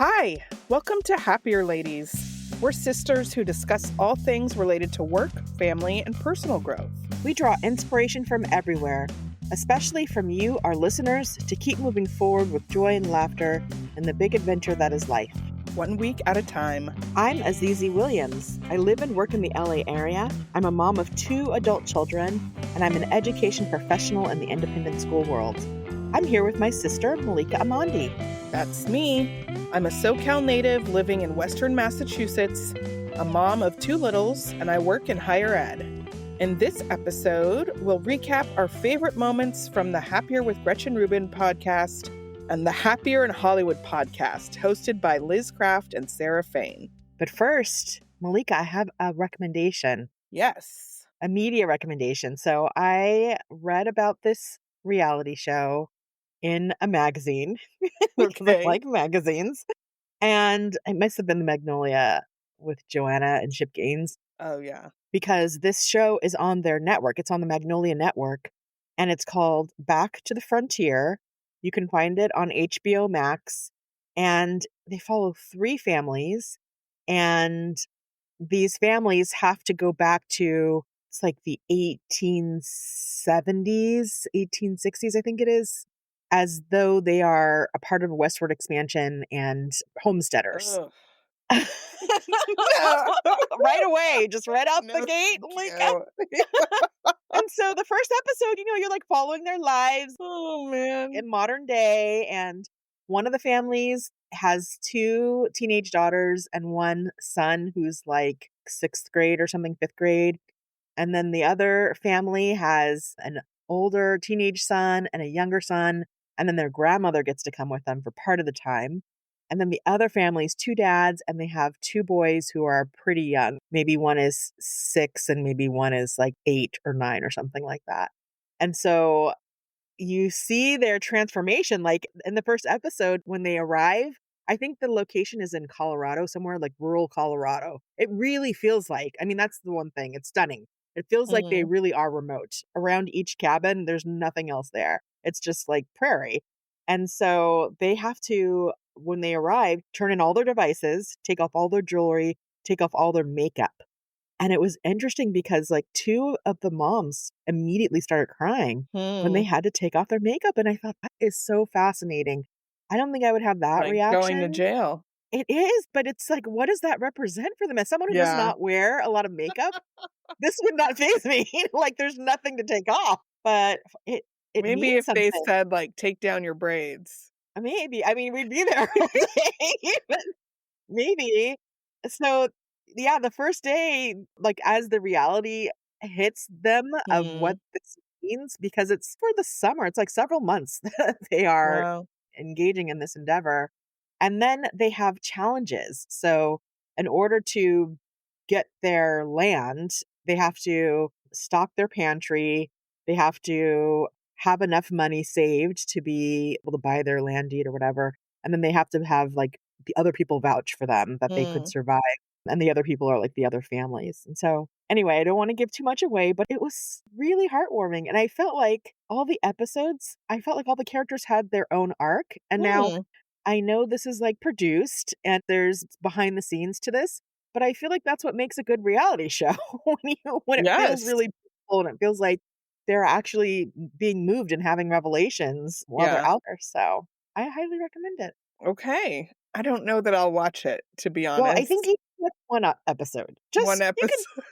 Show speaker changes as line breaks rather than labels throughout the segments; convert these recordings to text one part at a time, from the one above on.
Hi, welcome to Happier Ladies. We're sisters who discuss all things related to work, family, and personal growth.
We draw inspiration from everywhere, especially from you, our listeners, to keep moving forward with joy and laughter in the big adventure that is life.
1 week at a time.
I'm Azizi Williams. I live and work in the LA area. I'm a mom of 2 adult children, and I'm an education professional in the independent school world. I'm here with my sister, Malika Amandi.
That's me. I'm a SoCal native living in Western Massachusetts, a mom of 2 littles, and I work in higher ed. In this episode, we'll recap our favorite moments from the Happier with Gretchen Rubin podcast and the Happier in Hollywood podcast, hosted by Liz Craft and Sarah Fain.
But first, Malika, I have a recommendation.
Yes.
A media recommendation. So I read about this reality show in a magazine because I like magazines. And it must have been the Magnolia with Joanna and Chip Gaines.
Oh, yeah.
Because this show is on their network. It's on the Magnolia Network. And it's called Back to the Frontier. You can find it on HBO Max. And they follow 3 families. And these families have to go back to, it's like the 1870s, 1860s, I think it is, as though they are a part of a westward expansion and homesteaders. Right away, just right out the gate. And so the first episode, you're like following their lives.
Oh, man.
In modern day. And one of the families has 2 teenage daughters and 1 son who's like 6th grade or something, 5th grade. And then the other family has an older teenage son and a younger son. And then their grandmother gets to come with them for part of the time. And then the other family's 2 dads, and they have 2 boys who are pretty young. Maybe one is 6 and maybe one is like 8 or 9 or something like that. And so you see their transformation. Like in the first episode, when they arrive, I think the location is in Colorado, somewhere like rural Colorado. It really feels like, that's the one thing. It's stunning. It feels like they really are remote. Around each cabin, there's nothing else there. It's just like prairie. And so they have to, when they arrive, turn in all their devices, take off all their jewelry, take off all their makeup. And it was interesting because like 2 of the moms immediately started crying when they had to take off their makeup. And I thought, that is so fascinating. I don't think I would have that reaction.
Going to jail.
It is, but it's like, what does that represent for them? As someone who does not wear a lot of makeup, this would not faze me. Like there's nothing to take off. But it
maybe if
something.
They said like, take down your braids.
Maybe. We'd be there. Maybe. So yeah, the first day, like as the reality hits them of what this means, because it's for the summer, it's like several months that they are engaging in this endeavor. And then they have challenges. So in order to get their land, they have to stock their pantry. They have to have enough money saved to be able to buy their land deed or whatever. And then they have to have like the other people vouch for them that they could survive. And the other people are like the other families. And so anyway, I don't want to give too much away, but it was really heartwarming. And I felt like all the characters had their own arc. And now I know this is like produced and there's behind the scenes to this, but I feel like that's what makes a good reality show when it feels really beautiful and it feels like they're actually being moved and having revelations while they're out there. So I highly recommend it.
Okay. I don't know that I'll watch it, to be honest.
Well, I think you can watch 1 episode. Just
1 episode.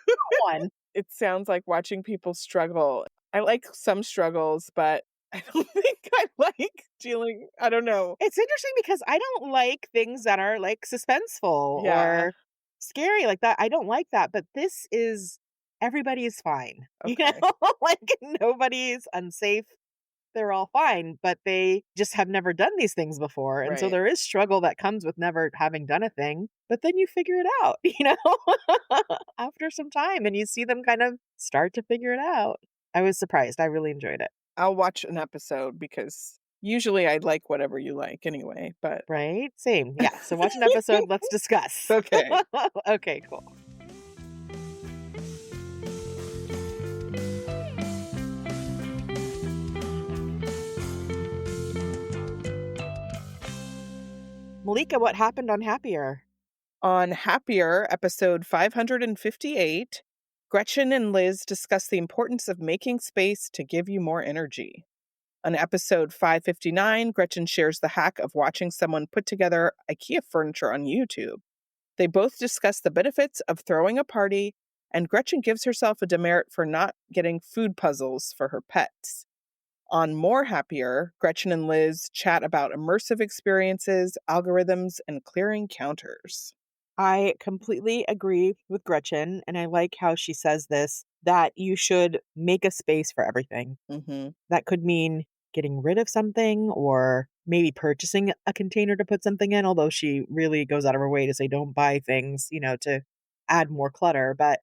One.
It sounds like watching people struggle. I like some struggles, but I don't think I like dealing. I don't know.
It's interesting because I don't like things that are like suspenseful or scary like that. I don't like that. But this is, everybody is fine.
Okay.
Like nobody's unsafe. They're all fine, but they just have never done these things before. And so there is struggle that comes with never having done a thing, but then you figure it out, after some time, and you see them kind of start to figure it out. I was surprised. I really enjoyed it.
I'll watch an episode because usually I like whatever you like anyway, but.
Right? Same. Yeah. So watch an episode. Let's discuss.
Okay.
Okay, cool. Malika, what happened on Happier?
On Happier, episode 558, Gretchen and Liz discuss the importance of making space to give you more energy. On episode 559, Gretchen shares the hack of watching someone put together IKEA furniture on YouTube. They both discuss the benefits of throwing a party, and Gretchen gives herself a demerit for not getting food puzzles for her pets. On More Happier, Gretchen and Liz chat about immersive experiences, algorithms, and clearing counters.
I completely agree with Gretchen, and I like how she says this, that you should make a space for everything.
Mm-hmm.
That could mean getting rid of something or maybe purchasing a container to put something in, although she really goes out of her way to say don't buy things, to add more clutter. But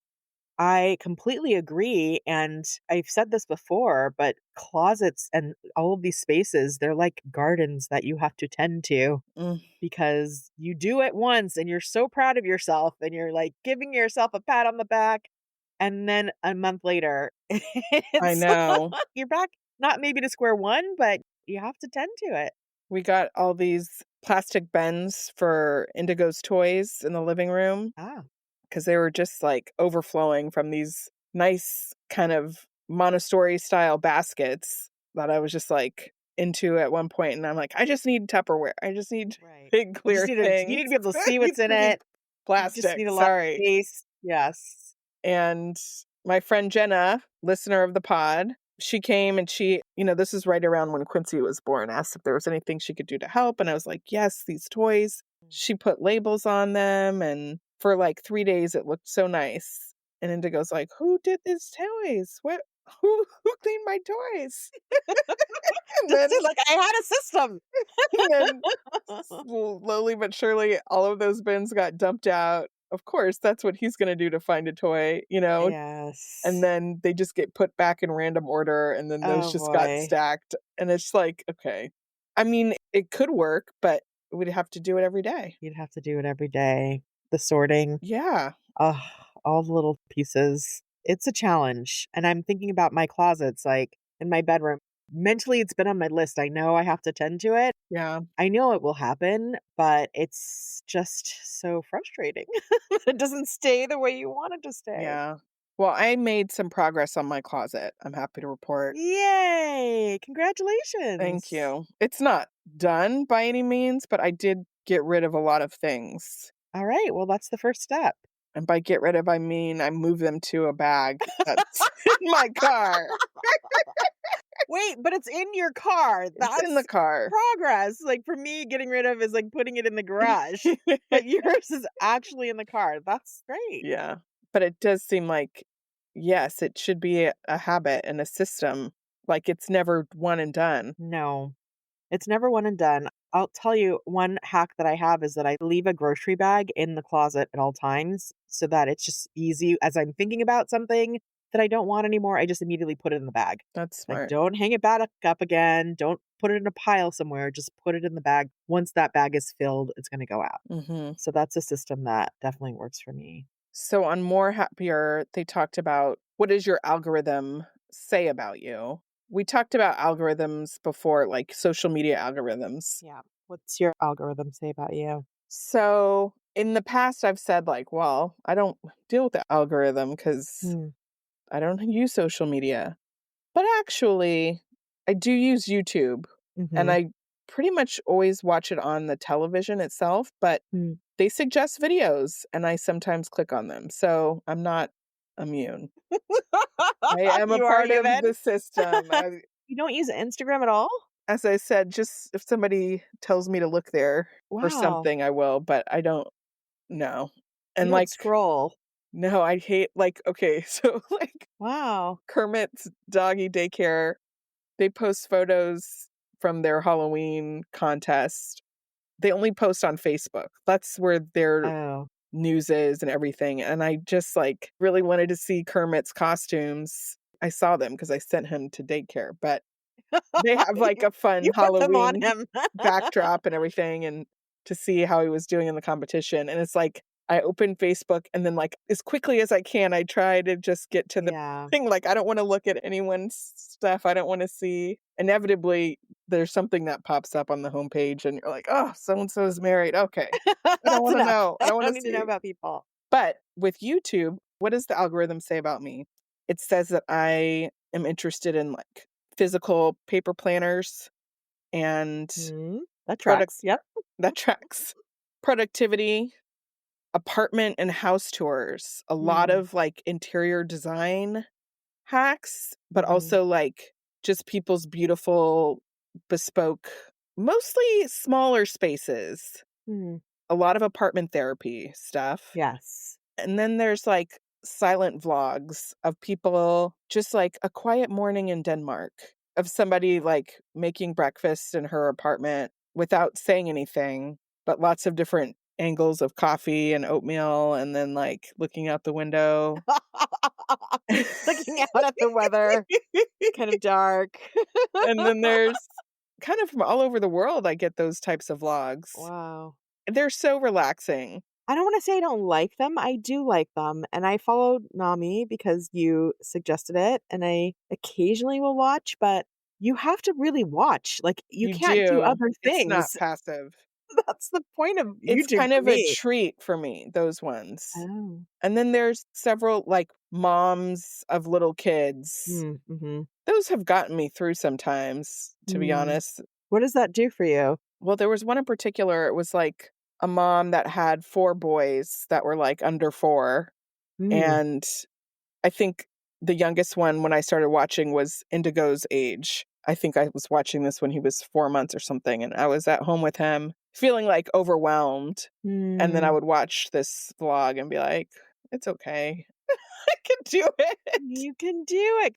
I completely agree. And I've said this before, but closets and all of these spaces, they're like gardens that you have to tend to
Mm,
because you do it once and you're so proud of yourself and you're like giving yourself a pat on the back. And then a month later,
I
it's
know.
you're back, not maybe to square one, but you have to tend to it.
We got all these plastic bins for Indigo's toys in the living room
Ah,
because they were just like overflowing from these nice kind of Montessori style baskets that I was just like into at one point. And I'm like, I just need Tupperware. I just need
right.
big
You just
clear
you need
things.
to be able to see
You
what's in
need
it. You just
plastic.
need a lot of
Sorry.
space. Yes.
And my friend Jenna, listener of the pod, she came and this is right around when Quincy was born, asked if there was anything she could do to help. And I was like, yes, these toys. She put labels on them. And for like 3 days, it looked so nice. And Indigo's like, who did these toys? Who cleaned my toys? And
Just
then,
to, like I had a system.
and then slowly but surely, all of those bins got dumped out. Of course, that's what he's going to do to find a toy, and
Yes.
then they just get put back in random order, and then those
Oh
just got
boy.
stacked. And it's like, okay. I mean, it could work, but we'd have to do it every day.
You'd have to do it every day. The sorting.
Yeah.
Oh, all the little pieces. It's a challenge. And I'm thinking about my closets, like in my bedroom. Mentally, it's been on my list. I know I have to tend to it.
Yeah.
I know it will happen, but it's just so frustrating. It doesn't stay the way you want it to stay.
Yeah. Well, I made some progress on my closet. I'm happy to report.
Yay!
Thank
Congratulations.
you. It's not done by any means, but I did get rid of a lot of things.
All right. Well, that's the first step.
And by get rid of, I mean I move them to a bag that's in my car.
Wait, but it's in your car.
It's in the
That's
car.
progress. Like for me, getting rid of is like putting it in the garage, but yours is actually in the car. That's great.
Yeah. But it does seem like, yes, it should be a habit and a system. Like it's never one and done.
No, it's never one and done. I'll tell you one hack that I have is that I leave a grocery bag in the closet at all times so that it's just easy as I'm thinking about something that I don't want anymore. I just immediately put it in the bag.
That's
Like,
smart.
don't hang it back up again. Don't put it in a pile somewhere. Just put it in the bag. Once that bag is filled, it's going to go out.
Hmm.
So that's a system that definitely works for me.
So on More Happier, they talked about what does your algorithm say about you? We talked about algorithms before, like social media algorithms.
Yeah. What's your algorithm say about you?
So in the past, I've said, like, well, I don't deal with the algorithm because
Hmm.
I don't use social media. But actually, I do use YouTube, and
Mm-hmm.
I pretty much always watch it on the television itself, but
Hmm.
they suggest videos, and I sometimes click on them. So I'm not immune. I am a
You are
part of
human.
the system.
You don't use Instagram at all?
As I said, just if somebody tells me to look there for
Wow.
something, I will, but I don't know.
You
And
don't
like,
scroll.
no, I hate, like, okay, so like
Wow.
Kermit's doggy daycare, they post photos from their Halloween contest. They only post on Facebook. That's where their
Oh.
news is and everything. And I just like really wanted to see Kermit's costumes. I saw them because I sent him to daycare, but they have like
you,
a fun
you put them on
Halloween
him.
backdrop and everything, and to see how he was doing in the competition. And it's like I open Facebook and then like as quickly as I can, I try to just get to the
Yeah.
thing. Like I don't want to look at anyone's stuff. I don't want to see. Inevitably, there's something that pops up on the homepage and you're like, oh, so and so is married. Okay. I don't
That's
want to
enough.
know. I
I
don't want
don't
to
need to know
see.
about people.
But with YouTube, what does the algorithm say about me? It says that I am interested in like physical paper planners and
That
product
tracks. Yep.
that tracks productivity, apartment and house tours, a lot
Mm.
of like interior design hacks, but
Mhm.
also like just people's beautiful bespoke, mostly smaller spaces,
Mm.
a lot of apartment therapy stuff.
Yes.
And then there's like silent vlogs of people just like a quiet morning in Denmark of somebody like making breakfast in her apartment without saying anything, but lots of different angles of coffee and oatmeal and then like looking out the window.
Looking out at the weather, kind of dark.
And then there's kind of from all over the world I get those types of vlogs.
Wow.
They're so relaxing.
I don't wanna say I don't like them, I do like them, and I followed Nami because you suggested it, and I occasionally will watch, but you have to really watch, like, you
You
can't do
do.
other
It's not
things.
passive.
That's the point of
It's
YouTube
kind
for
of a
me.
treat for me, those ones.
Oh.
And then there's several, like, moms of little kids.
Mm, mhm.
Those have gotten me through sometimes, to be
Mm.
honest.
What does that do for you?
Well, there was one in particular, it was, like, a mom that had 4 boys that were, like, under 4,
Mm.
and I think the youngest one, when I started watching, was Indigo's age. I think I was watching this when he was 4 months or something, and I was at home with him feeling, like, overwhelmed, and then I
Mm.
would watch this vlog and be like, "It's okay. I can do it."
You can do it.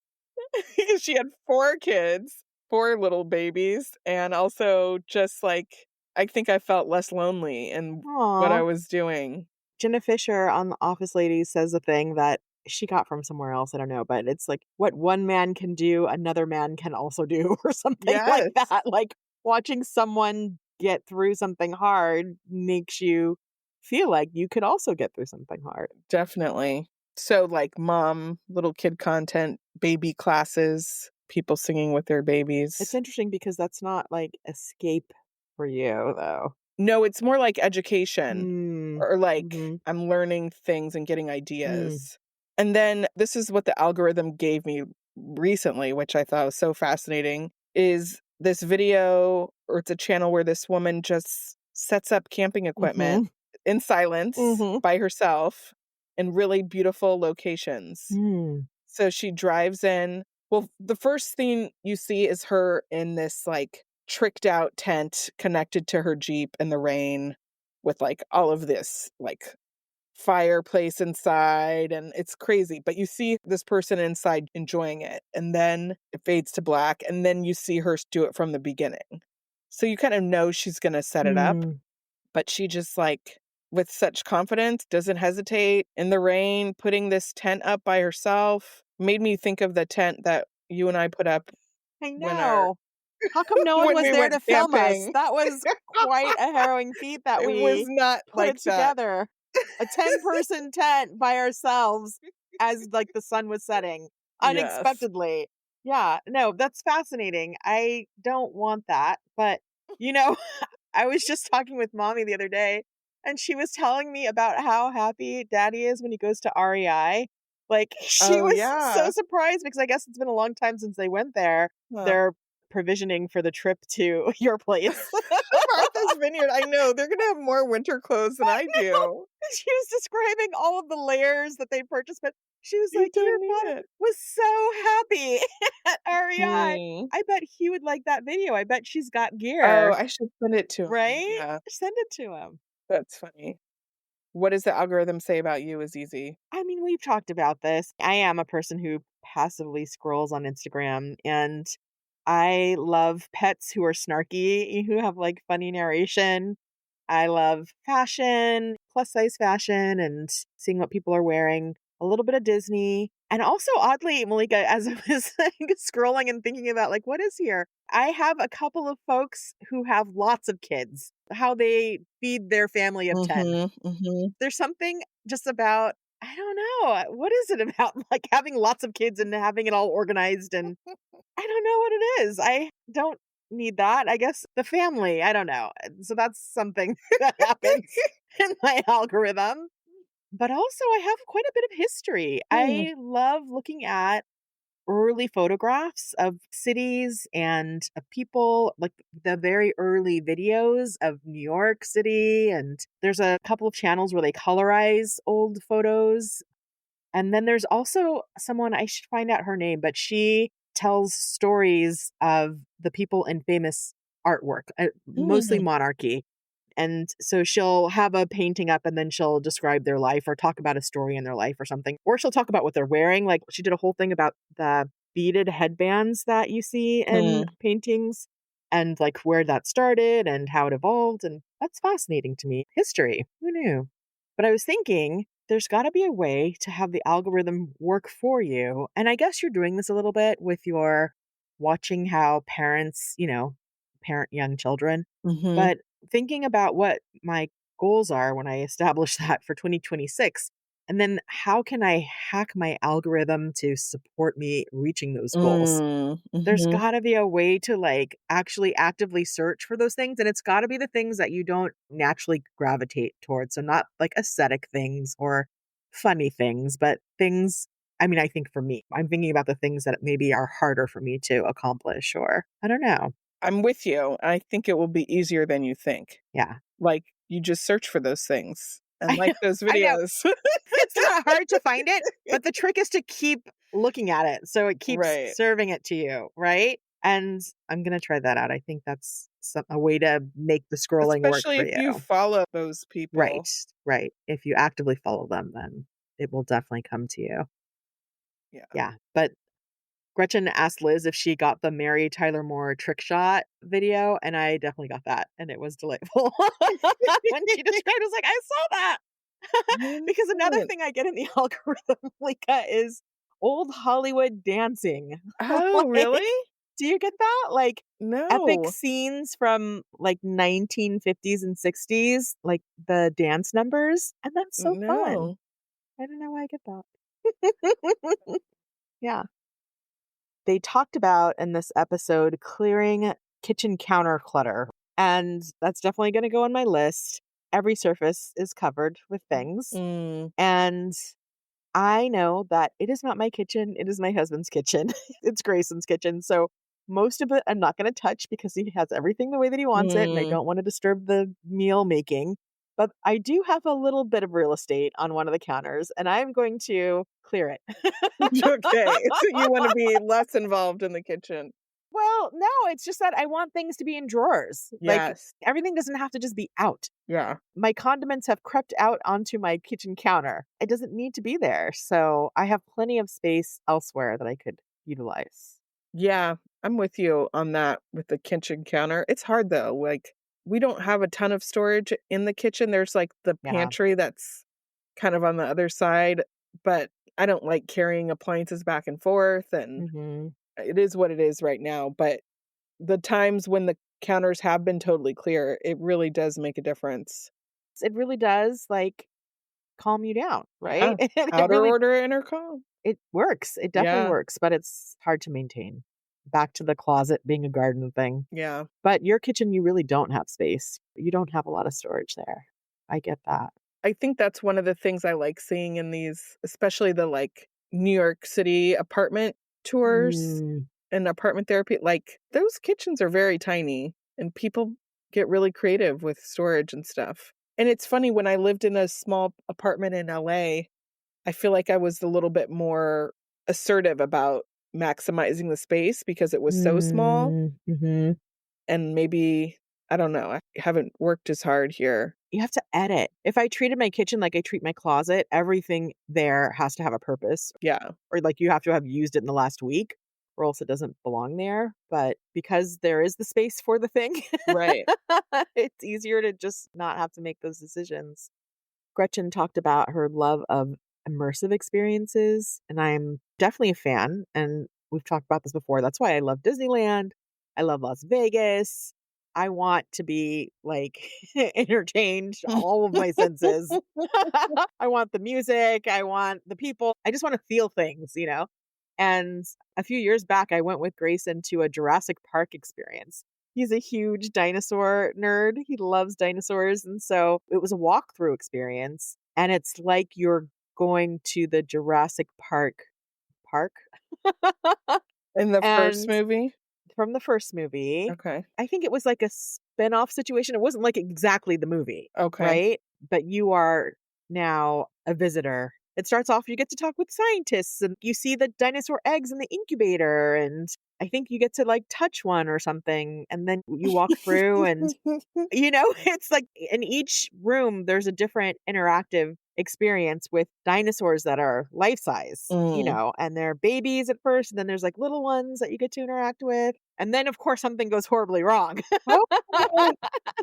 Because she had 4 kids, 4 little babies, and also just, like, I think I felt less lonely in what I
Aw.
was doing.
Jenna Fisher on The Office Ladies says a thing that she got from somewhere else, I don't know, but it's like, "What one man can do, another man can also do," or something like
Yes,
that, like, watching someone get through something hard makes you feel like you could also get through something hard.
definitely. So, like, mom, little kid content, baby classes, people singing with their
It's
babies.
interesting because that's not, like, escape for you, though.
No, it's more like education
Mm.
or, like,
Mhm.
I'm learning things and getting
Mm.
ideas. And then this is what the algorithm gave me recently, which I thought was so fascinating, is this video or it's a channel where this woman just sets up camping equipment
Mhm.
in silence
Mhm.
by herself in really beautiful locations.
Mm.
So she drives in. Well, the first thing you see is her in this like tricked out tent connected to her Jeep in the rain with like all of this like fireplace inside and it's crazy. But you see this person inside enjoying it and then it fades to black and then you see her do it from the beginning. So you kind of know she's going to set it up,
Mm.
but she just like with such confidence doesn't hesitate in the rain putting this tent up by herself made me think of the tent that you and I put up
I
when our
know. How come no one
when
was
we
there
went
to film us?
camping.
That was quite a harrowing feat that
It was
we
not
put
like
it
that.
together. A 10-person tent by ourselves as, like, the sun was setting
Yes,
unexpectedly. Yeah, no, that's fascinating. I don't want that, but, you know, I was just talking with mommy the other day, and she was telling me about how happy daddy is when he goes to REI. Like, she
oh
was so
yeah.
surprised because I guess it's been a long time since they went there.
Huh.
They're provisioning for the trip to your place.
Martha's Vineyard, I know they're gonna have more winter clothes than I do.
She was describing all of the layers that they purchased, but she was
You
like, "Your
don't need
father
it.
was so happy at REI."
Hmm.
I bet he would like that video. I bet she's got
Oh,
gear,
I should send it to him.
right?
Yeah,
Send it to him.
that's funny. What does the algorithm say about you is easy?
I mean, we've talked about this. I am a person who passively scrolls on Instagram, and I love pets who are snarky, who have like funny narration. I love fashion, plus size fashion, and seeing what people are wearing. A little bit of Disney. And also, oddly, Malika, as I was like, scrolling and thinking about like, what is here? I have a couple of folks who have lots of kids, how they feed their family of 10.
Mhm, mhm.
There's something just about, I don't know, what is it about like having lots of kids and having it all organized? And I don't know what it is. I don't need that. I guess the family, I don't know. So that's something that happens in my algorithm. But also, I have quite a bit of history.
Hmm,
I love looking at early photographs of cities and of people, like the very early videos of New York City. And there's a couple of channels where they colorize old photos. And then there's also someone, I should find out her name, but she tells stories of the people in famous artwork, mostly
hmm.
monarchy. And so she'll have a painting up and then she'll describe their life or talk about a story in their life or something. Or she'll talk about what they're wearing. Like she did a whole thing about the beaded headbands that you see in
Hmm.
paintings and like where that started and how it evolved. And that's fascinating to me. History. Who knew? But I was thinking there's got to be a way to have the algorithm work for you. And I guess you're doing this a little bit with your watching how parents, parent young children.
Mhm.
But thinking about what my goals are when I establish that for 2026, and then how can I hack my algorithm to support me reaching those goals?
Mm,
There's
mhm.
gotta be a way to, like, actually actively search for those things, and it's gotta be the things that you don't naturally gravitate towards, so not, like, aesthetic things or funny things, but things I mean, I think for me, I'm thinking about the things that maybe are harder for me to accomplish or I don't know.
I'm with you. I think it will be easier than you think.
Yeah.
Like, you just search for those things and
I know,
like those
I know.
videos.
It's not hard to find it, but the trick is to keep looking at it so it keeps
Right.
serving it to you, right? And I'm gonna try that out. I think that's a way to make the scrolling work
Especially
for
if
you.
you follow those
Right,
people.
right. If you actively follow them, then it will definitely come to you.
Yeah.
Yeah. But Gretchen asked Liz if she got the Mary Tyler Moore trick shot video, and I definitely got that, and it was delightful. When she described it, I was like, I saw that.
I
Because another
haven't.
thing I get in the algorithm, Lika, is old Hollywood dancing.
Oh, really?
Like, do you get that? Like epic
No.
scenes from like 1950s and 60s, like the dance numbers. And that's so fun.
No.
I don't know why I get that. Yeah. They talked about in this episode clearing kitchen counter clutter. And that's definitely going to go on my list. Every surface is covered with things.
Mm,
And I know that it is not my kitchen, it is my husband's kitchen. It's Grayson's kitchen, so most of it I'm not gonna touch because he has everything the way that he wants it, and I
mm.
don't wanna disturb the meal making, but I do have a little bit of real estate on one of the counters, and I'm going to clear it.
Okay. So you wanna be less involved in the kitchen.
Well, no, it's just that I want things to be in drawers. Like,
Yes.
everything doesn't have to just be out.
Yeah.
My condiments have crept out onto my kitchen counter. It doesn't need to be there. So I have plenty of space elsewhere that I could utilize.
Yeah. I'm with you on that with the kitchen counter. It's hard though. Like, we don't have a ton of storage in the kitchen. There's like the
Yeah.
pantry that's kind of on the other side, but I don't like carrying appliances back and forth, and
Hmm.
it is what it is right now. But the times when the counters have been totally clear, it really does make a difference.
It really does like calm you down, right?
Yeah.
It
Outer
really
order, inner calm.
it works. It definitely
Yeah.
works, but it's hard to maintain. Back to the closet being a garden thing.
Yeah.
But your kitchen, you really don't have space. You don't have a lot of storage there. I get that.
I think that's one of the things I like seeing in these, especially the like New York City apartment tours
Mm,
and apartment therapy. Like those kitchens are very tiny and people get really creative with storage and stuff. And it's funny, when I lived in a small apartment in LA, I feel like I was a little bit more assertive about maximizing the space because it was so small,
mhm.
and maybe, I don't know, I haven't worked as hard here.
You have to edit. If I treated my kitchen like I treat my closet, everything there has to have a purpose,
Yeah.
or like you have to have used it in the last week, or else it doesn't belong there. But because there is the space for the thing,
Right.
it's easier to just not have to make those decisions. Gretchen talked about her love of immersive experiences. And I'm definitely a fan. And we've talked about this before. That's why I love Disneyland. I love Las Vegas. I want to be like entertained, all of my senses. I want the music. I want the people. I just want to feel things, you know? And a few years back, I went with Grayson to a Jurassic Park experience. He's a huge dinosaur nerd. He loves dinosaurs. And so it was a walkthrough experience. And it's like you're going to the Jurassic Park.
In the first
And
movie?
from the first movie,
Okay.
I think it was like a spin-off situation. It wasn't like exactly the movie,
Okay.
right? But you are now a visitor. It starts off, you get to talk with scientists and you see the dinosaur eggs in the incubator. And I think you get to like touch one or something. And then you walk through and, it's like in each room, there's a different interactive experience with dinosaurs that are life size,
Mm.
and they're babies at first. And then there's like little ones that you get to interact with. And then, of course, something goes horribly wrong.
Oh,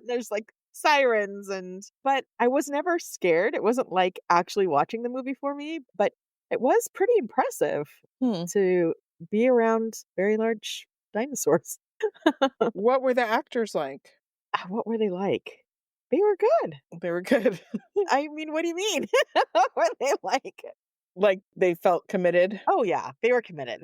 There's like sirens but I was never scared. It wasn't like actually watching the movie for me, but it was pretty impressive
hmm.
to be around very large dinosaurs.
What were the actors like?
What were they like? They were good.
They were good.
I mean, what do you mean? What were they like?
Like, they felt committed?
Oh, yeah, they were committed.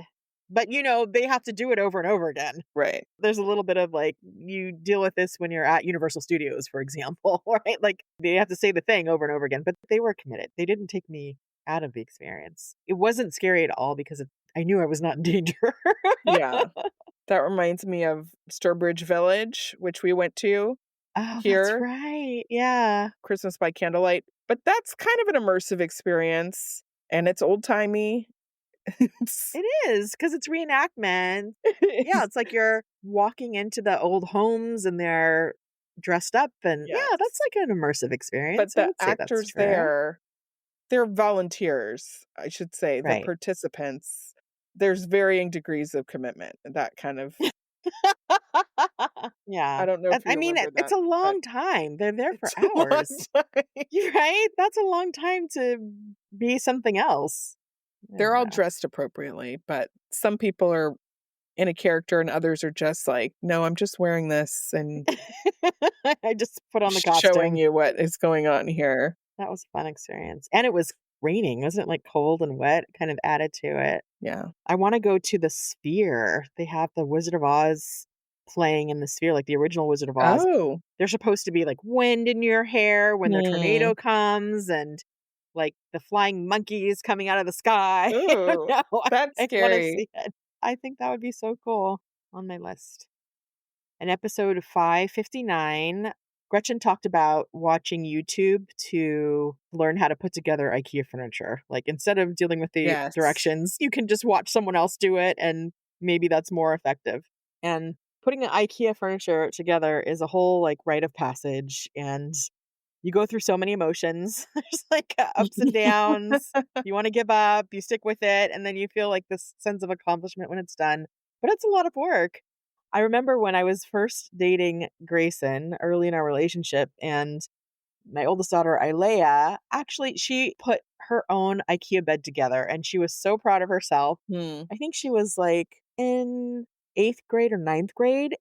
But, they have to do it over and over again.
Right.
There's a little bit of like, you deal with this when you're at Universal Studios, for example, right? Like, they have to say the thing over and over again, but they were committed. They didn't take me out of the experience. It wasn't scary at all because I knew I was not in danger.
Yeah. That reminds me of Sturbridge Village, which we went to
Oh, that's
here,
right. Yeah.
Christmas by Candlelight. But that's kind of an immersive experience, and it's old-timey. It's
It is because it's reenactment. Yeah,
it's
it's like you're walking into the old homes and they're dressed up and yeah, that's
yes.
like an immersive
But
experience. I
the
would say that's
actors
true.
there, they're volunteers, I should say, the
Right.
participants. There's varying degrees of commitment, that kind of
Yeah.
I don't know
And
if
I
you
mean,
remember
it's
that,
a
but
long time. They're there for
it's a long
hours.
time.
You right? That's a long time to be something else. I
They're
don't
all
know.
dressed appropriately, but some people are in a character and others are just like, "No, I'm just wearing this and
I just put on the
showing
costume.
you what is going on here."
That was a fun experience. And it was raining. Wasn't it like cold and wet? Kind of added to it.
Yeah.
I wanna go to the Sphere. They have the Wizard of Oz playing in the Sphere, like the original Wizard of Oz.
Oh.
There's supposed to be, like, wind in your hair when the
Hmm.
tornado comes and, like, the flying monkeys coming out of the sky. I don't
Ooh,
know.
that's
I wanna
scary.
see it. I think that would be so cool on my list. In episode 559, Gretchen talked about watching YouTube to learn how to put together IKEA furniture. Like instead of dealing with the
Yes.
directions, you can just watch someone else do it and maybe that's more effective. And putting the IKEA furniture together is a whole like rite of passage and you go through so many emotions. There's like ups and downs. You want to give up, you stick with it, and then you feel like this sense of accomplishment when it's done. But it's a lot of work. I remember when I was first dating Grayson early in our relationship, and my oldest daughter, Ilea, actually, she put her own IKEA bed together and she was so proud of herself.
Hmm.
I think she was like in eighth grade or ninth grade,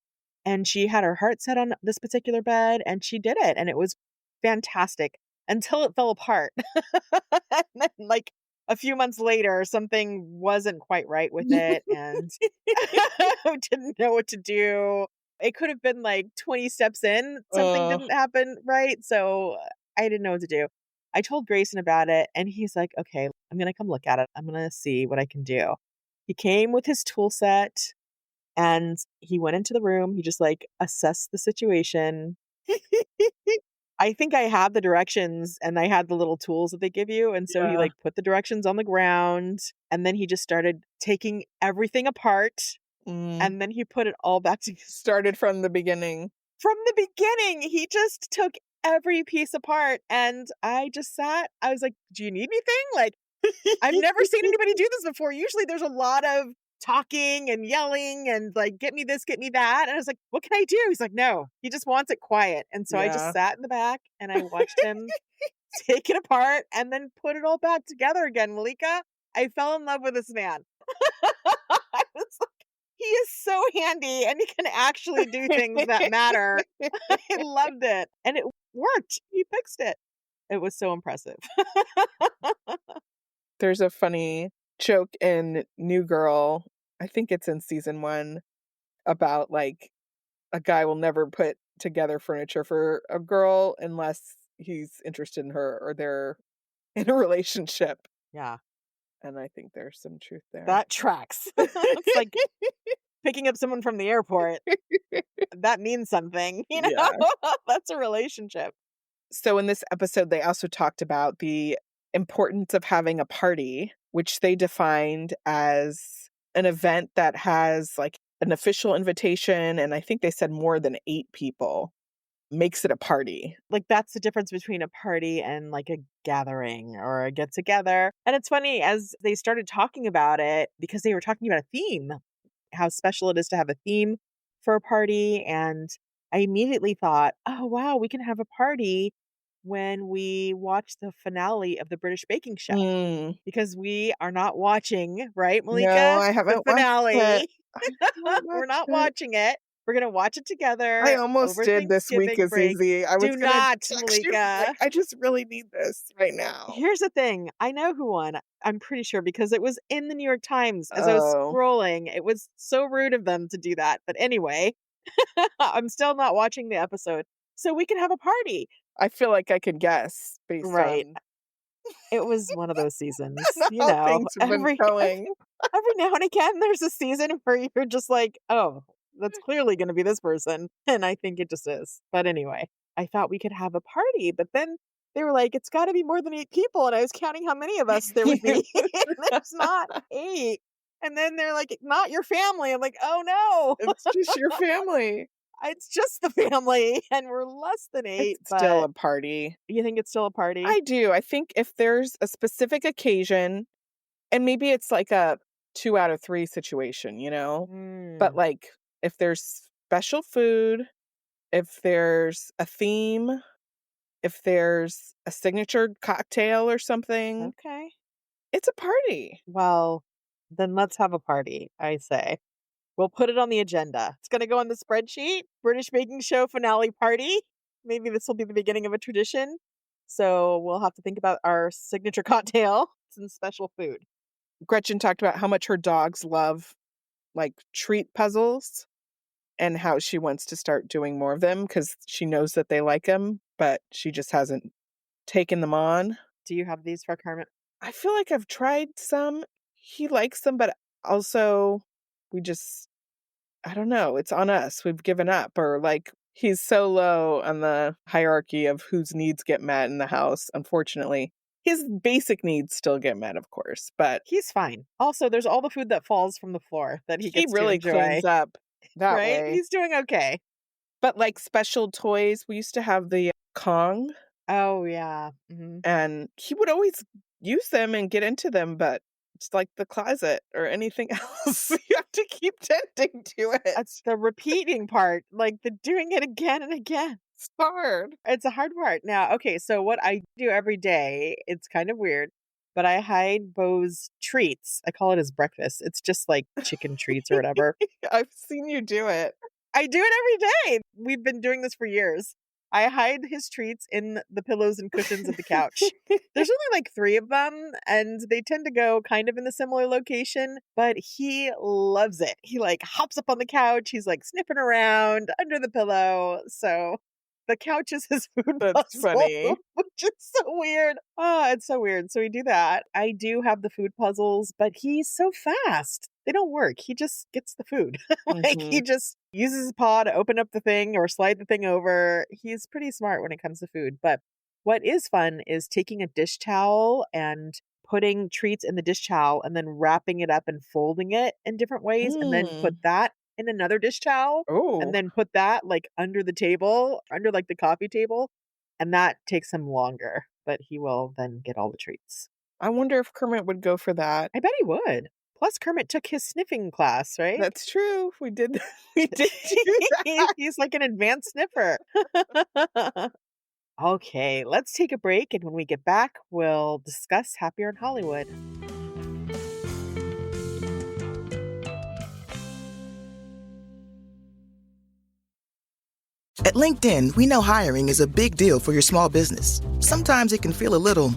and she had her heart set on this particular bed and she did it. And it was fantastic until it fell apart. And then, like, a few months later, something wasn't quite right with it. And I didn't know what to do. It could have been like 20 steps in, something
Oh,
didn't happen right. So I didn't know what to do. I told Grayson about it and he's like, okay, I'm going to come look at it. I'm going to see what I can do. He came with his tool set and he went into the room. He just like assessed the situation. I think I had the directions and I had the little tools that they give you. And so he
yeah.
like put the directions on the ground and then he just started taking everything apart
Mm.
and then he put it all back together.
Started from the beginning.
From the beginning, he just took every piece apart and I just sat. I was like, "Do you need anything?" Like, I've never seen anybody do this before. Usually there's a lot of talking and yelling and like, "Get me this, get me that." And I was like, "What can I do?" He's like, "No." He just wants it quiet. And so I just
Yeah.
sat in the back and I watched him take it apart, and then put it all back together again, Malika. I fell in love with this man. I was like, he is so handy and he can actually do things that matter. I loved it. And it worked. He fixed it. It was so impressive.
There's a funny joke in New Girl, I think it's in season 1, about like a guy will never put together furniture for a girl unless he's interested in her or they're in a relationship.
Yeah.
And I think there's some truth there.
That tracks. It's like picking up someone from the airport. That means something, you know?
Yeah.
That's a relationship.
So in this episode, they also talked about the importance of having a party, which they defined as an event that has like an official invitation. And I think they said more than 8 people makes it a party.
Like, that's the difference between a party and like a gathering or a get together. And it's funny as they started talking about it because they were talking about a theme, how special it is to have a theme for a party. And I immediately thought, oh, wow, we can have a party when we watch the finale of the British Baking Show.
Mm.
Because we are not watching, right, Malika?
No, I
The
haven't watched
finale.
it. I haven't
We're not
watched it.
watching it. We're going to watch it together.
I almost
over
did this week
Thanksgiving
as
break.
easy. I was
Do
gonna
not,
text you,
Malika.
like, I just really need this right now.
Here's the thing. I know who won. I'm pretty sure because it was in the New York Times as I was
Oh.
scrolling. It was so rude of them to do that. But anyway, I'm still not watching the episode. So we can have a party.
I feel like I could guess based
Right.
on
It was one of those seasons, you
how
know.
things have been going.
Every now and again, there's a season where you're just like, oh, that's clearly going to be this person. And I think it just is. But anyway, I thought we could have a party. But then they were like, it's got to be more than 8 people. And I was counting how many of us there would be. And there's not 8. And then they're like, not your family. I'm like, oh no.
It's just your family.
It's just the family. And we're less than 8.
It's still a party.
You think it's still a party?
I do. I think if there's a specific occasion, and maybe it's like a 2 out of 3 situation, you know? But like if there's special food, if there's a theme, if there's a signature cocktail or something,
Okay.
it's a party.
Well, then let's have a party, I say. We'll put it on the agenda. It's going to go on the spreadsheet. British Baking Show finale party. Maybe this will be the beginning of a tradition. So we'll have to think about our signature cocktail and special food.
Gretchen talked about how much her dogs love like treat puzzles and how she wants to start doing more of them because she knows that they like them, but she just hasn't taken them on.
Do you have these for Kermit?
I feel like I've tried some. He likes them, but also I don't know. It's on us. We've given up, or like he's so low on the hierarchy of whose needs get met in the house, unfortunately. His basic needs still get met, of course, but
he's fine. Also, there's all the food that falls from the floor that he gets
really
to enjoy.
cleans up that
right?
way.
He's doing okay.
But like special toys, we used to have the Kong.
Oh, yeah. Mm-hmm.
And he would always use them and get into them, but it's like the closet or anything else. You have to keep tending to it.
That's the repeating part, like the doing it again and again.
It's hard.
It's a hard part. Now, okay, so what I do every day, it's kind of weird, but I hide Bo's treats. I call it his breakfast. It's just like chicken treats or whatever.
I've seen you do it.
I do it every day. We've been doing this for years. I hide his treats in the pillows and cushions of the couch. There's only like 3 of them, and they tend to go kind of in a similar location, but he loves it. He like hops up on the couch. He's like sniffing around under the pillow. So the couch is his food
That's
puzzle,
funny.
which is so weird. Oh, it's so weird. So we do that. I do have the food puzzles, but he's so fast. They don't work. He just gets the food. Like he just uses his paw to open up the thing or slide the thing over. He's pretty smart when it comes to food. But what is fun is taking a dish towel and putting treats in the dish towel and then wrapping it up and folding it in different ways and then put that in another dish towel and then put that like under the table, under like the coffee table. And that takes him longer, but he will then get all the treats.
I wonder if Kermit would go for that.
I bet he would. Plus, Kermit took his sniffing class, right?
That's true. We did do that.
He's like an advanced sniffer. Okay, let's take a break. And when we get back, we'll discuss Happier in Hollywood.
At LinkedIn, we know hiring is a big deal for your small business. Sometimes it can feel a little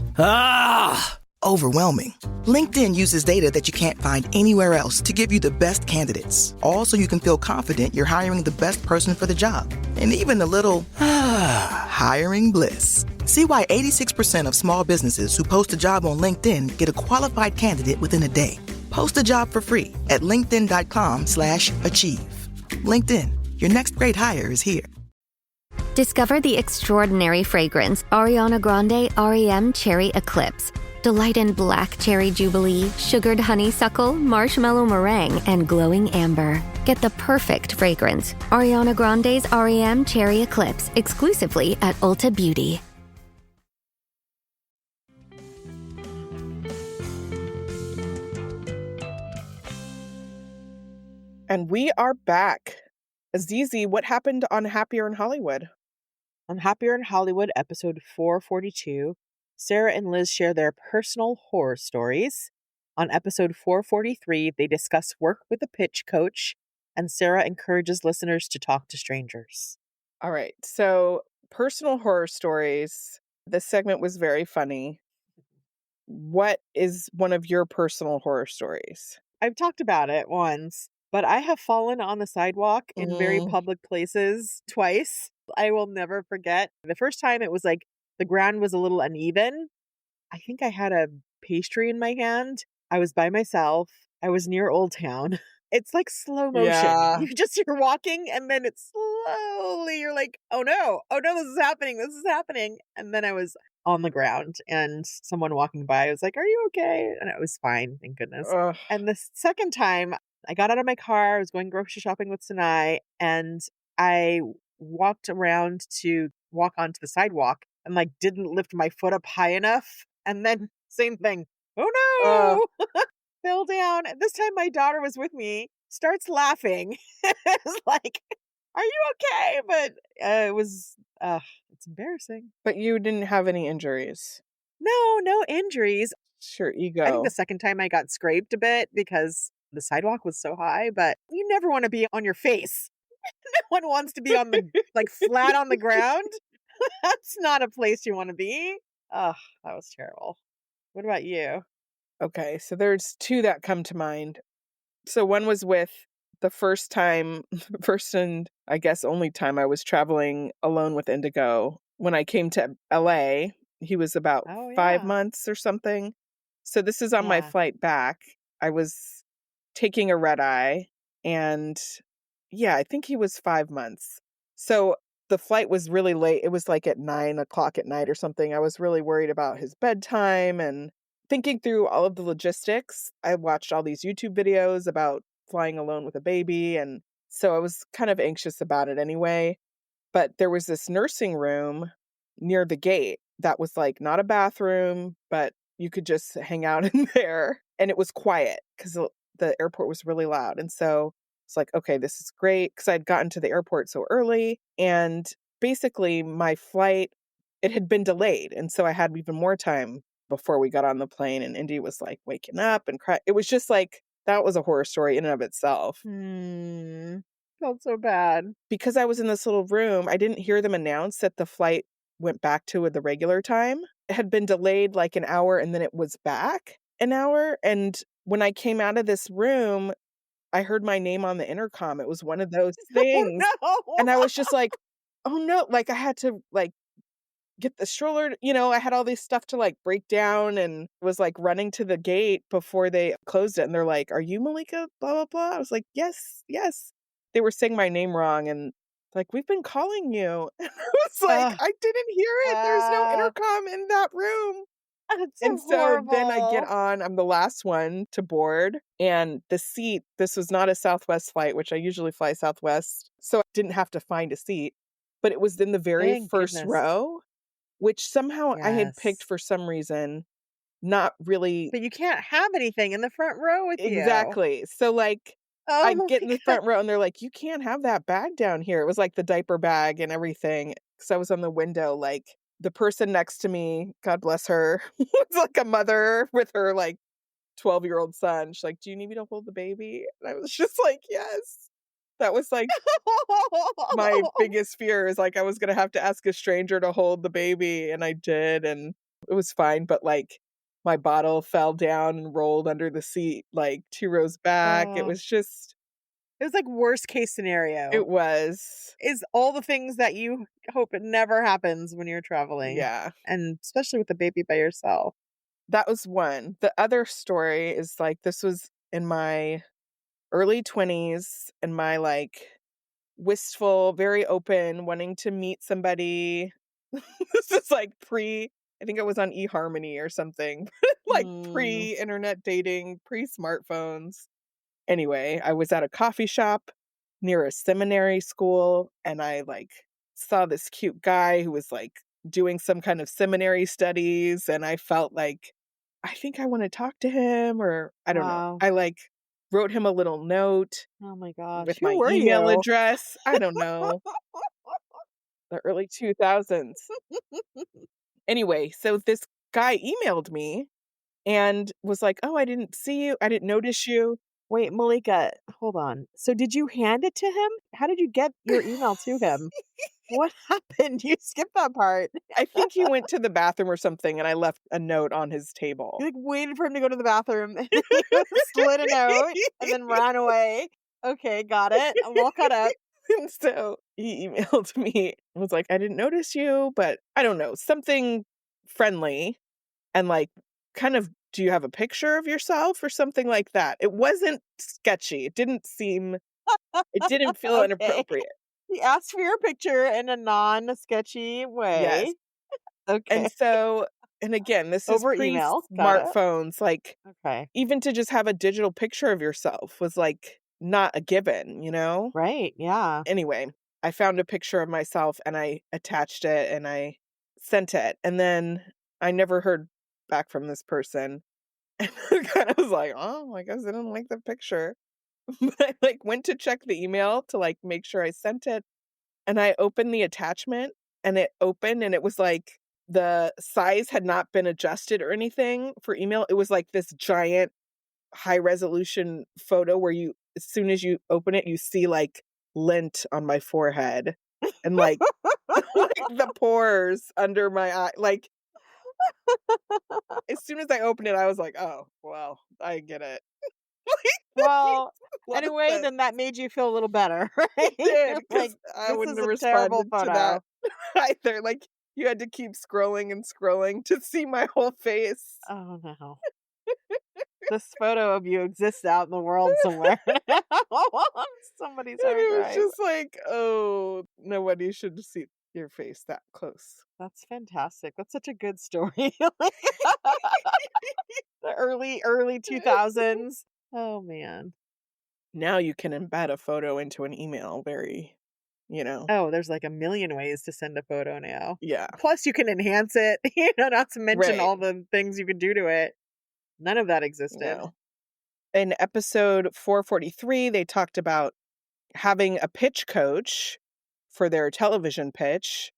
overwhelming. LinkedIn uses data that you can't find anywhere else to give you the best candidates, all so you can feel confident you're hiring the best person for the job. And even a little hiring bliss. See why 86% of small businesses who post a job on LinkedIn get a qualified candidate within a day. Post a job for free at linkedin.com/achieve. LinkedIn, your next great hire is here.
Discover the extraordinary fragrance Ariana Grande REM Cherry Eclipse. Delight in black cherry jubilee, sugared honeysuckle, marshmallow meringue, and glowing amber. Get the perfect fragrance. Ariana Grande's REM Cherry Eclipse, exclusively at Ulta Beauty.
And we are back. Azizi, what happened on Happier in Hollywood?
On Happier in Hollywood, episode 442, Sarah and Liz share their personal horror stories. On episode 443, they discuss work with a pitch coach, and Sarah encourages listeners to talk to strangers.
All right. So, personal horror stories. This segment was very funny. What is one of your personal horror stories?
I've talked about it once, but I have fallen on the sidewalk in very public places twice. I will never forget. The first time it was like the ground was a little uneven. I think I had a pastry in my hand. I was by myself. I was near Old Town. It's like slow motion.
Yeah.
You're walking and then it's slowly, you're like, oh no, this is happening. This is happening. And then I was on the ground and someone walking by was like, are you okay? And it was fine. Thank goodness.
Ugh.
And the second time I got out of my car, I was going grocery shopping with Sinai, and I walked around to walk onto the sidewalk and like didn't lift my foot up high enough. And then same thing. Oh no. Fell down. And this time my daughter was with me, starts laughing. It's like, are you okay? But it's embarrassing.
But you didn't have any injuries.
No injuries.
Sure, ego.
I think the second time I got scraped a bit because the sidewalk was so high, but you never want to be on your face. No one wants to be on the, like, flat on the ground. That's not a place you want to be. Oh, that was terrible. What about you?
Okay, so there's two that come to mind. So one was with the first and I guess only time I was traveling alone with Indigo. When I came to LA, he was about 5 months or something. So this is on my flight back. I was taking a red eye, and I think he was 5 months. So the flight was really late. It was like at 9:00 at night or something. I was really worried about his bedtime and thinking through all of the logistics. I watched all these YouTube videos about flying alone with a baby. And so I was kind of anxious about it anyway. But there was this nursing room near the gate that was like not a bathroom, but you could just hang out in there. And it was quiet because the airport was really loud. And so it's like, okay, this is great, because I'd gotten to the airport so early. And basically my flight, it had been delayed. And so I had even more time before we got on the plane, and Indy was like waking up and crying. It was just like, that was a horror story in and of itself.
Felt so bad.
Because I was in this little room, I didn't hear them announce that the flight went back to the regular time. It had been delayed like an hour, and then it was back an hour. And when I came out of this room, I heard my name on the intercom. It was one of those things.
Oh, no.
And I was just like, oh no, like I had to like get the stroller, I had all this stuff to like break down, and was like running to the gate before they closed it. And they're like, are you Malika? Blah, blah, blah. I was like, yes. They were saying my name wrong, and like, we've been calling you. And I was like, I didn't hear it. There's no intercom in that room.
That's
So then I get on, I'm the last one to board, and the seat, this was not a Southwest flight, which I usually fly Southwest, so I didn't have to find a seat, but it was in the very
Thank
first
goodness.
row, which somehow I had picked for some reason, not really.
But you can't have anything in the front row with you.
Exactly. So like,
Oh,
I get in the front row and they're like, you can't have that bag down here. It was like the diaper bag and everything. Because I was on the window, like the person next to me, God bless her, was like a mother with her like 12-year-old son. She's like, "Do you need me to hold the baby?" And I was just like, "Yes." That was like my biggest fear, is like I was gonna have to ask a stranger to hold the baby, and I did, and it was fine. But like my bottle fell down and rolled under the seat, like 2 rows back. It
Oh,
was just,
it was like worst case scenario.
it was,
Is all the things that you hope it never happens when you're traveling,
yeah.
and especially with a baby by yourself.
That was one. The other story is like this was in my early 20s, and my like wistful, very open, wanting to meet somebody. This is like I think it was on eHarmony or something, like
Mm,
pre-internet dating, pre-smartphones. Anyway, I was at a coffee shop near a seminary school, and I like saw this cute guy who was like doing some kind of seminary studies, and I felt like I think I want to talk to him, or I don't know.
wow.
I like wrote him a little note
Oh my gosh.
with
Who
my
were
email
you?
address. I don't know, the early 2000s. Anyway, so this guy emailed me and was like, "Oh, I didn't see you. I didn't notice you."
Wait, Malika, hold on. So did you hand it to him? How did you get your email to him? What happened? You skipped that part.
I think he went to the bathroom or something, and I left a note on his
You
table.
like waited for him to go to the bathroom and you slid a note and then ran away. Okay, got it. I'm all caught up.
And so he emailed me and was like, "I didn't notice you, but I don't know, something friendly." And like, kind of, "Do you have a picture of yourself?" or something like that. It wasn't sketchy. It didn't feel
Okay.
inappropriate.
He asked for your picture in a non-sketchy
Yes.
way.
And
Okay.
so, and again, this is
Over email. Got it.
pre-smartphones. Like,
Okay.
even to just have a digital picture of yourself was like not a given, you know?
Right. Yeah.
Anyway, I found a picture of myself and I attached it and I sent it. And then I never heard back from this person. And I kind of was like, "Oh, I guess I didn't like the picture." But I like went to check the email to like make sure I sent it. And I opened the attachment, and it opened, and it was like the size had not been adjusted or anything for email. It was like this giant high resolution photo where you, as soon as you open it, you see like lint on my forehead and like like the pores under my eye. Like as soon as I opened it, I was like, "Oh, well, I get it." Like that
Well,
makes a lot
anyway,
of sense.
then that made you feel a little better,
It
right?
did,
You're
because
like,
I
this
wouldn't
is
have
a terrible
responded to
photo.
that either. Like, you had to keep scrolling and scrolling to see my whole face.
Oh no. This photo of you exists out in the world somewhere now on somebody's
And
hard
it was
drive.
just like, "Oh, nobody should see your face that close."
That's fantastic. That's such a good story. Like, the early 2000s. Oh man.
Now you can embed a photo into an email very, you know.
Oh, there's like a million ways to send a photo now.
Yeah,
Plus you can enhance it, not to mention
right.
all the things you can do to it. None of that existed.
No. In episode 443, they talked about having a pitch coach for their television pitch.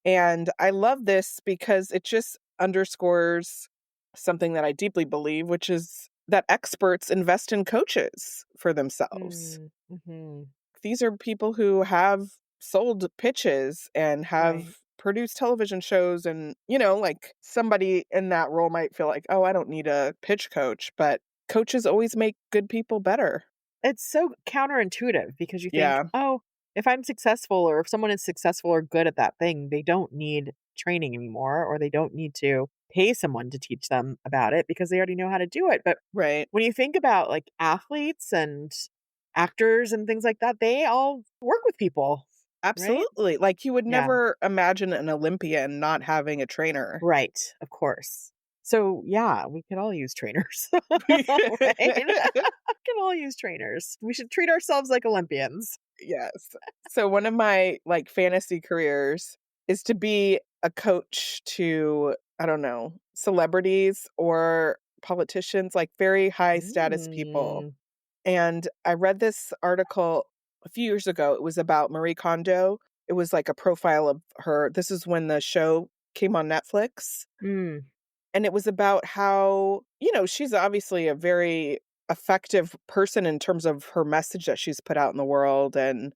And I love this because it just underscores something that I deeply believe, which is that experts invest in coaches for themselves.
Mm, mhm.
These are people who have sold pitches and
Right.
have produced television shows. And, like somebody in that role might feel like, "Oh, I don't need a pitch coach," but coaches always make good people better.
It's so counterintuitive because you think,
Yeah,
"Oh, if I'm successful or if someone is successful or good at that thing, they don't need training anymore or they don't need to pay someone to teach them about it because they already know how to do it." But
right.
when you think about like athletes and actors and things like that, they all work with people, right?
Absolutely. Like, you would
Yeah.
never imagine an Olympian not having a trainer.
Right, of course. So, yeah, we could all use trainers, right? Can all use trainers. We should treat ourselves like Olympians.
Yes. So one of my, like, fantasy careers is to be a coach to, I don't know, celebrities or politicians, like very high status people.
Mm.
And I read this article a few years ago. It was about Marie Kondo. It was like a profile of her. This is when the show came on Netflix.
Mm.
And it was about how, she's obviously a very effective person in terms of her message that she's put out in the world and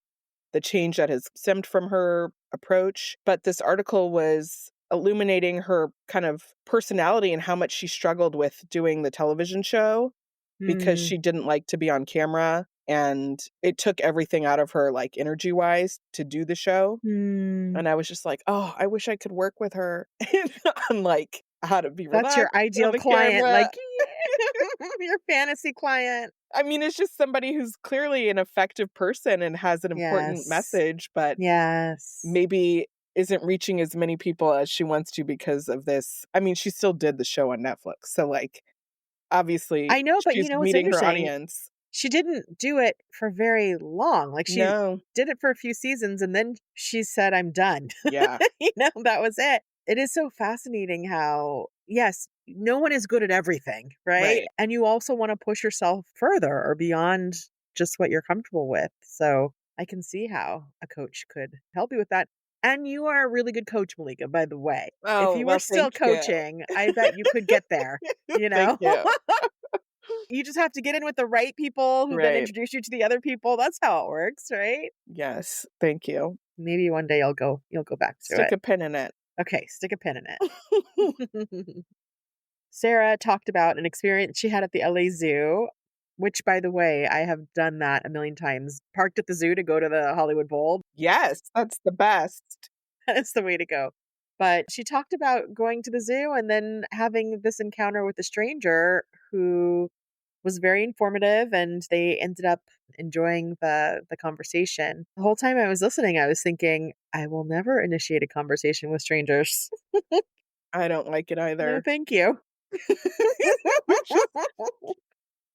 the change that has stemmed from her approach. But this article was illuminating her kind of personality and how much she struggled with doing the television show because
Mm.
she didn't like to be on camera. And it took everything out of her, like energy-wise, to do the show.
Mm.
And I was just like, oh, I wish I could work with her on like how to be
That's
relaxed
your
on
ideal
the
client,
camera.
like your fantasy client.
I mean, it's just somebody who's clearly an effective person and has an important
Yes.
message, but
Yes.
maybe isn't reaching as many people as she wants to because of this. I mean, she still did the show on Netflix. So like, obviously
I know, but
she's
what's
meeting her
interesting?
audience.
She didn't do it for very long. Like, she
No.
did it for a few seasons and then she said, I'm done.
Yeah.
That was it. It is so fascinating how, yes, no one is good at everything, right?
Right.
And you also want to push yourself further or beyond just what you're comfortable with. So I can see how a coach could help you with that. And you are a really good coach, Malika, by the way.
Oh,
If you
well,
were still
thank you.
coaching, I bet you could get there,
Thank you.
You just have to get in with the right people who then
Right.
introduce you to the other people. That's how it works, right?
Yes. Thank you.
Maybe one day you'll go back to
Stick
it.
a pin in it.
Okay, stick a pin in it. Sarah talked about an experience she had at the LA Zoo, which, by the way, I have done that a million times. Parked at the zoo to go to the Hollywood Bowl.
Yes, that's the best.
That's the way to go. But she talked about going to the zoo and then having this encounter with a stranger who was very informative, and they ended up enjoying the conversation. The whole time I was listening, I was thinking, I will never initiate a conversation with strangers.
I don't like it
No,
either.
thank you.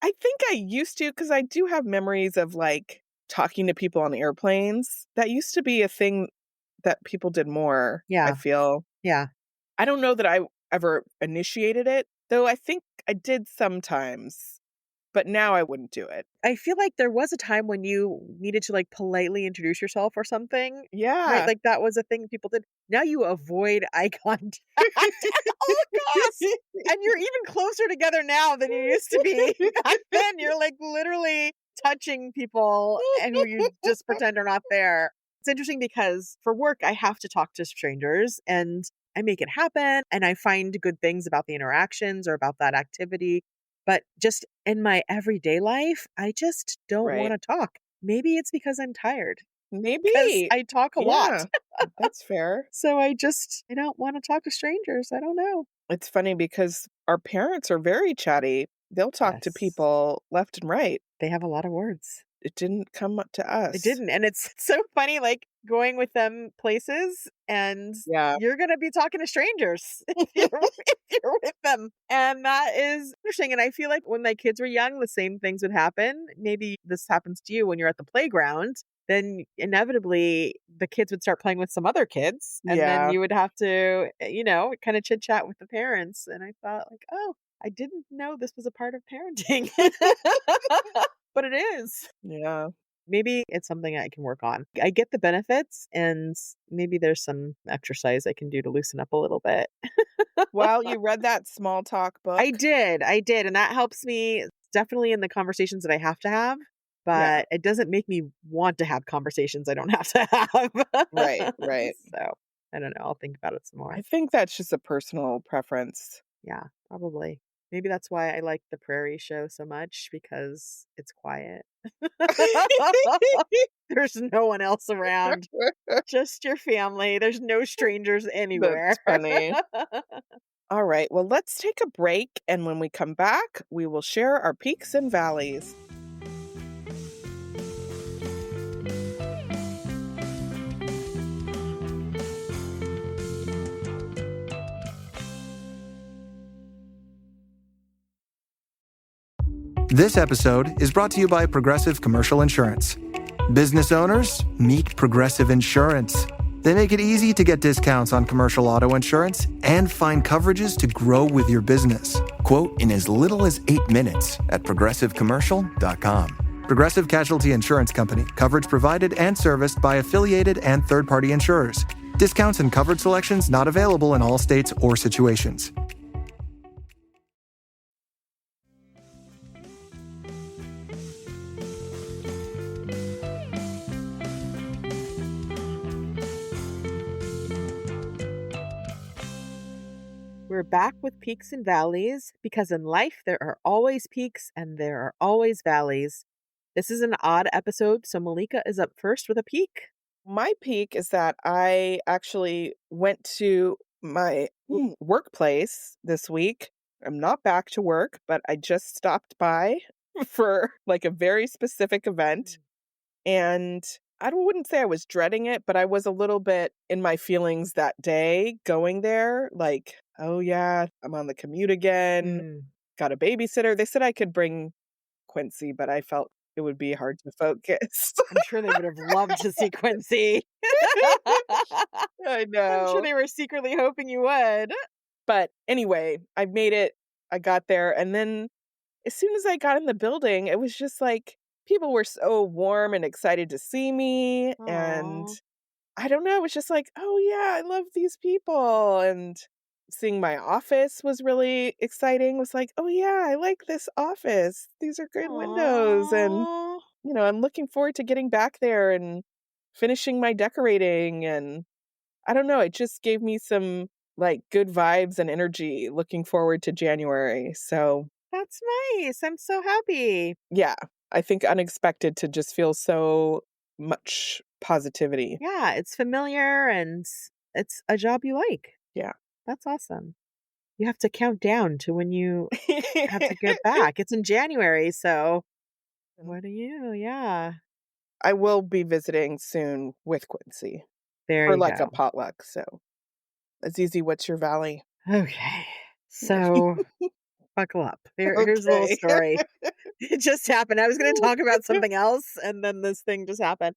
I think I used to, because I do have memories of like talking to people on airplanes. That used to be a thing that people did more.
Yeah.
I feel.
Yeah.
I don't know that I ever initiated it, though I think I did sometimes. But now I wouldn't do it.
I feel like there was a time when you needed to like politely introduce yourself or something.
Yeah.
Right? Like that was a thing people did. Now you avoid eye contact. Oh gosh. And you're even closer together now than you used to be. Back then you're like literally touching people and who you just pretend are not there. It's interesting because for work I have to talk to strangers and I make it happen and I find good things about the interactions or about that activity. But just in my everyday life, I just don't
Right.
want to talk. Maybe it's because I'm tired.
Maybe.
Because I talk a lot.
That's fair.
So I don't want to talk to strangers. I don't know.
It's funny because our parents are very chatty. They'll talk to
Yes.
people left and right.
They have a lot of words.
It didn't come up to us.
It didn't. And it's so funny, like going with them places and
Yeah.
you're going to be talking to strangers if you're with them. And that is interesting. And I feel like when my kids were young, the same things would happen. Maybe this happens to you when you're at the playground. Then inevitably the kids would start playing with some other kids. And
Yeah.
then you would have to, kind of chit chat with the parents. And I thought like, oh, I didn't know this was a part of parenting. But it is.
Yeah.
Maybe it's something I can work on. I get the benefits and maybe there's some exercise I can do to loosen up a little bit.
Well, you read that small talk book.
I did. And that helps me definitely in the conversations that I have to have, but it doesn't make me want to have conversations I don't have to have.
Right.
So I don't know. I'll think about it some more.
I think that's just a personal preference.
Yeah, probably. Maybe that's why I like the Prairie Show so much, because it's quiet. There's no one else around. Just your family. There's no strangers anywhere.
That's funny. All right. Well, let's take a break. And when we come back, we will share our peaks and valleys.
This episode is brought to you by Progressive Commercial Insurance. Business owners, meet Progressive Insurance. They make it easy to get discounts on commercial auto insurance and find coverages to grow with your business. Quote in as little as 8 minutes at progressivecommercial.com. Progressive Casualty Insurance Company. Coverage provided and serviced by affiliated and third-party insurers. Discounts and covered selections not available in all states or situations.
We're back with peaks and valleys because in life there are always peaks and there are always valleys. This is an odd episode, so Malika is up first with a peak.
My peak is that I actually went to my workplace this week. I'm not back to work, but I just stopped by for like a very specific event. And I wouldn't say I was dreading it, but I was a little bit in my feelings that day going there. Like, oh yeah, I'm on the commute again. Got a babysitter. They said I could bring Quincy, but I felt it would be hard to focus.
I'm sure they would have loved to see Quincy.
I know.
I'm sure they were secretly hoping you would.
But anyway, I made it. I got there. And then as soon as I got in the building, it was just like people were so warm and excited to see me.
Aw.
And I don't know. It was just like, oh, yeah, I love these people. And seeing my office was really exciting. It was like, oh, yeah, I like this office. These are great windows. And,
Aw.
you know, I'm looking forward to getting back there and finishing my decorating. And I don't know. It just gave me some like good vibes and energy looking forward to January. So
That's nice. I'm so happy.
yeah, I think unexpected to just feel so much positivity.
Yeah, it's familiar and it's a job you like.
Yeah.
That's awesome. You have to count down to when you have to get back. It's in January, so what do you? Yeah.
I will be visiting soon with Quincy
There
for
you
like
go.
a potluck. So Azizi, what's your valley?
Okay. So buckle up. Here's a little
Okay.
story. It just happened. I was going to talk about something else, and then this thing just happened.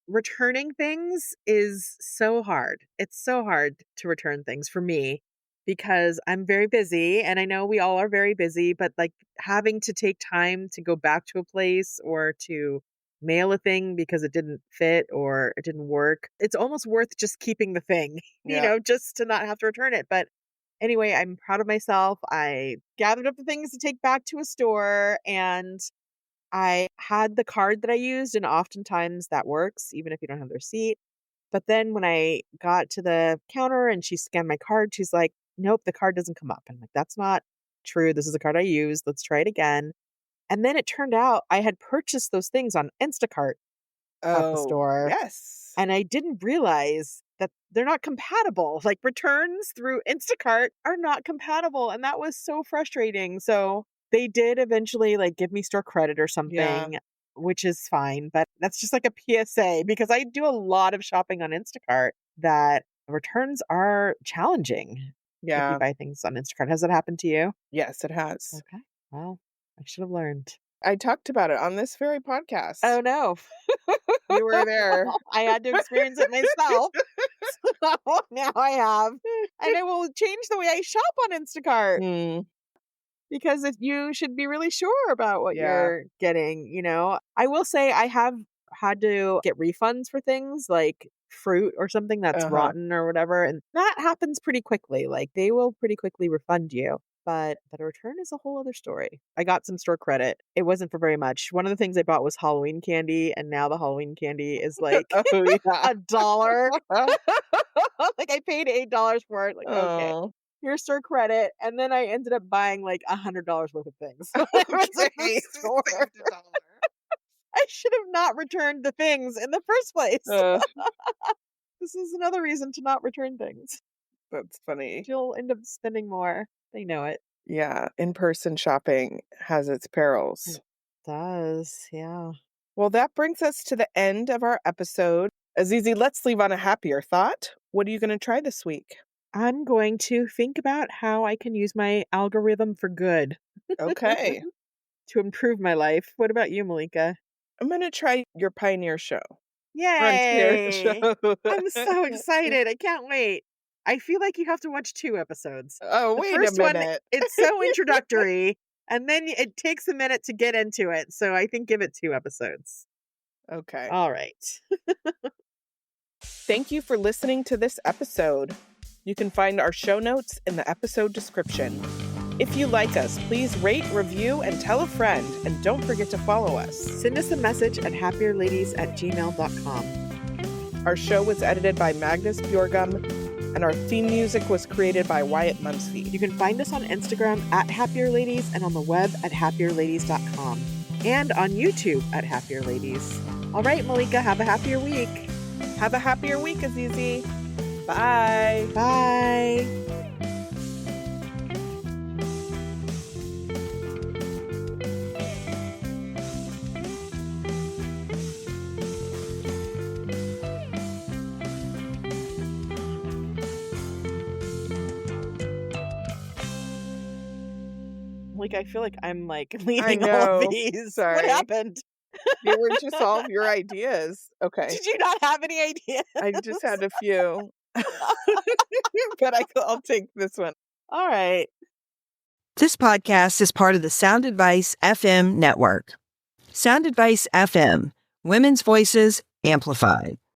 Returning things is so hard. It's so hard to return things for me because I'm very busy, and I know we all are very busy, but like having to take time to go back to a place or to mail a thing because it didn't fit or it didn't work, it's almost worth just keeping the thing,
Yeah.
just to not have to return it. But anyway, I'm proud of myself. I gathered up the things to take back to a store, and I had the card that I used, and oftentimes that works, even if you don't have the receipt. But then when I got to the counter and she scanned my card, she's like, nope, the card doesn't come up. I'm like, that's not true. This is the card I used. Let's try it again. And then it turned out I had purchased those things on Instacart at the
Oh,
store.
yes.
And I didn't realize that they're not compatible. Like returns through Instacart are not compatible. And that was so frustrating. So they did eventually like give me store credit or something, which is fine. But that's just like a PSA because I do a lot of shopping on Instacart that returns are challenging if
Yeah.
you buy things on Instacart. Has that happened to you?
Yes, it has.
Okay. Well, I should have learned.
I talked about it on this very podcast.
Oh, no.
You were there.
I had to experience it myself. So now I have. And it will change the way I shop on Instacart
Mm,
because you should be really sure about what
Yeah.
you're getting, I will say I have had to get refunds for things like fruit or something that's
Uh-huh.
rotten or whatever. And that happens pretty quickly. Like they will pretty quickly refund you. But a return is a whole other story. I got some store credit. It wasn't for very much. One of the things I bought was Halloween candy, and now the Halloween candy is like
Oh, yeah.
$1. Like I paid $8 for it. Like, okay,
Oh,
here's store credit. And then I ended up buying like $100 worth of things. When I was at the
okay.
store.
Saved $1.
I should have not returned the things in the first place.
Uh,
This is another reason to not return things.
that's funny.
You'll end up spending more. They know it.
Yeah, in-person shopping has its perils.
It does, yeah.
Well, that brings us to the end of our episode. Azizi, let's leave on a happier thought. What are you going to try this week?
I'm going to think about how I can use my algorithm for good.
Okay.
To improve my life. What about you, Malika?
I'm going to try your Pioneer show.
Yay!
Show.
I'm so excited. I can't wait. I feel like you have to watch 2 episodes.
Oh,
The
wait
first
a
one,
minute.
it's so introductory, and then it takes a minute to get into it. So I think give it 2 episodes.
Okay.
All right.
Thank you for listening to this episode. You can find our show notes in the episode description. If you like us, please rate, review, and tell a friend. And don't forget to follow us.
Send us a message at happierladies@gmail.com.
Our show was edited by Magnus Bjorgum, and our theme music was created by Wyatt Munsey.
You can find us on Instagram at happierladies and on the web at happierladies.com and on YouTube at happierladies. All right, Malika, have a happier week.
Have a happier week, Azizi. Bye.
Bye. Like, I feel like I'm like leading all of these.
Sorry.
What happened?
You were just all of your ideas. Okay.
Did you not have any ideas?
I just had a few. But I'll take this one.
All right.
This podcast is part of the Sound Advice FM network. Sound Advice FM, women's voices amplified.